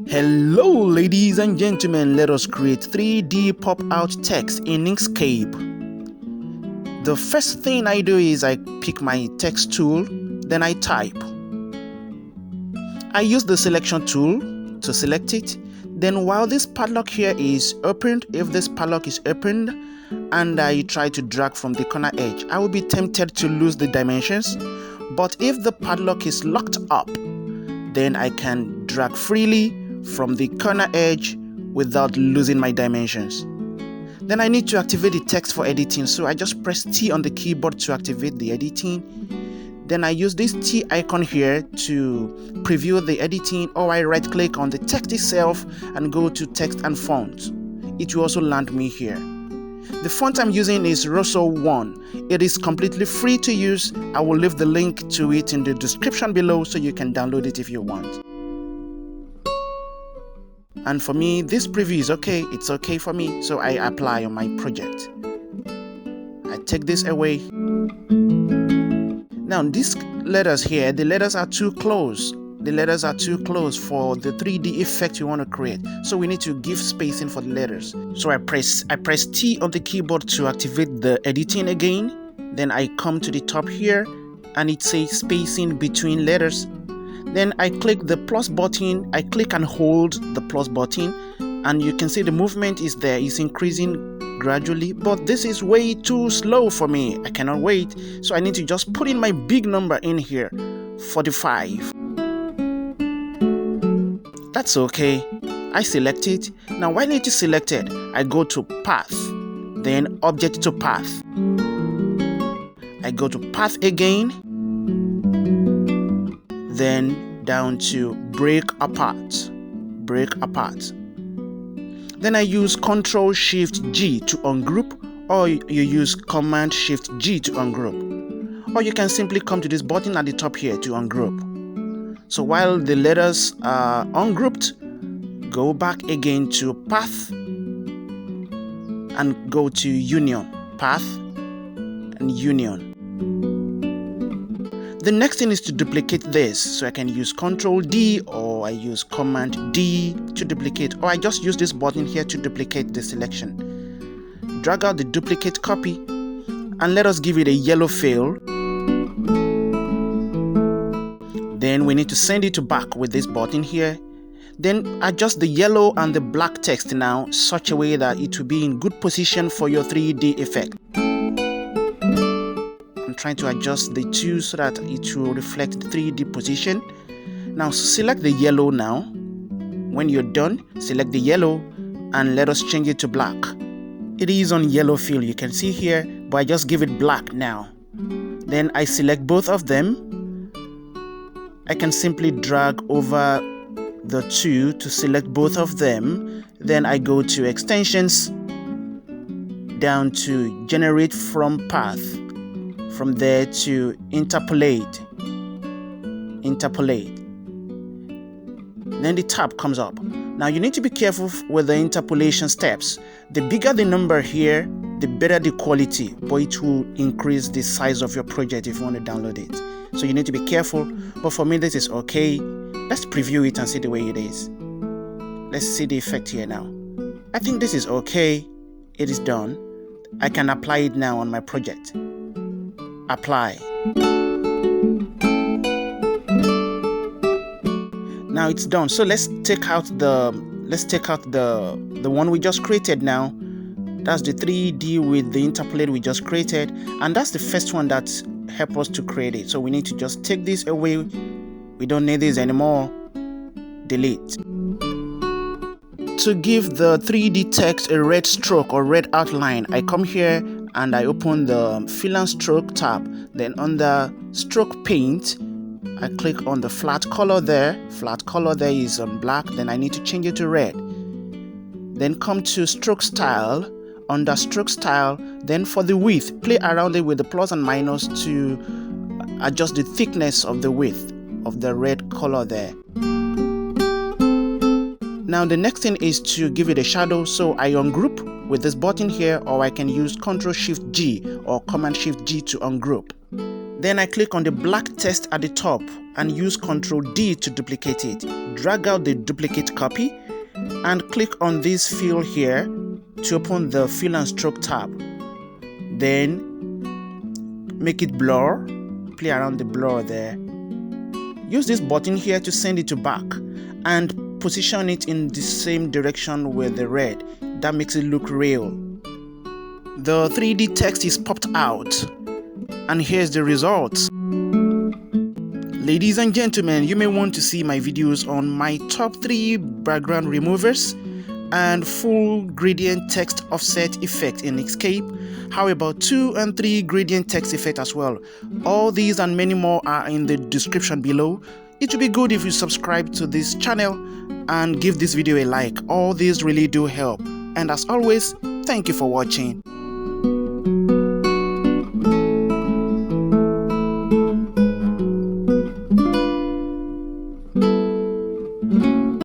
Hello ladies and gentlemen, let us create 3D pop-out text in Inkscape. The first thing I do is I pick my text tool, then I type. I use the selection tool to select it. Then while this padlock here is opened, if this padlock is opened and I try to drag from the corner edge, I will be tempted to lose the dimensions. But if the padlock is locked up, then I can drag freely from the corner edge without losing my dimensions. Then I need to activate the text for editing, so I just press T on the keyboard to activate the editing. Then I use this T icon here to preview the editing, or I right click on the text itself and go to text and font. It will also land me here. The font I'm using is RUSSO ONE. It is completely free to use. I will leave the link to it in the description below so you can download it if you want. And for me, this preview is okay. It's okay for me, so I apply on my project. I take this away. Now these letters here, the letters are too close. The letters are too close for the 3D effect you want to create. So we need to give spacing for the letters. So I press T on the keyboard to activate the editing again. Then I come to the top here and it says spacing between letters. Then I click the plus button, I click and hold the plus button, and you can see the movement is there, it's increasing gradually, but this is way too slow for me. I cannot wait, so I need to just put in my big number in here, 45. That's okay. I select it. Now while it is selected, I go to path, then object to path. I go to path again, then down to break apart. Then I use Ctrl-Shift-G to ungroup, or you use Command-Shift-G to ungroup, or you can simply come to this button at the top here to ungroup. So while the letters are ungrouped, go back again to path and go to union, path and union. The next thing is to duplicate this, so I can use Ctrl-D or I use Command-D to duplicate, or I just use this button here to duplicate the selection. Drag out the duplicate copy and let us give it a yellow fill. Then we need to send it to back with this button here. Then adjust the yellow and the black text now such a way that it will be in good position for your 3D effect. Trying to adjust the two so that it will reflect the 3D position. Now select the yellow now. When you're done, select the yellow and let us change it to black. It is on yellow fill, you can see here, but I just give it black now. Then I select both of them. I can simply drag over the two to select both of them. Then I go to extensions, down to generate from path. From there to interpolate. Then the tab comes up. Now you need to be careful with the interpolation steps. The bigger the number here, the better the quality, but it will increase the size of your project if you want to download it. So you need to be careful, but for me this is okay. Let's preview it and see the way it is. Let's see the effect here now. I think this is okay. It is done. I can apply it now on my project. Apply. Now it's done. So let's take out the one we just created now. That's the 3D with the interpolate we just created, and that's the first one that helped us to create it. So we need to just take this away. We don't need this anymore. Delete. To give the 3D text a red stroke or red outline, I come here and I open the fill and stroke tab. Then under stroke paint, I click on the flat color there. Flat color there is on black, then I need to change it to red. Then come to stroke style. Under stroke style, then for the width, play around it with the plus and minus to adjust the thickness of the width of the red color there. Now the next thing is to give it a shadow, so I ungroup with this button here, or I can use Ctrl-Shift-G or Command-Shift-G to ungroup. Then I click on the black text at the top and use Ctrl D to duplicate it. Drag out the duplicate copy and click on this fill here to open the fill and stroke tab. Then make it blur, play around the blur there. Use this button here to send it to back and position it in the same direction with the red. That makes it look real. The 3D text is popped out, and here's the results. Ladies and gentlemen, you may want to see my videos on my top 3 background removers and full gradient text offset effect in Inkscape. How about 2 and 3 gradient text effect as well? All these and many more are in the description below. It would be good if you subscribe to this channel and give this video a like. All these really do help. And as always, thank you for watching.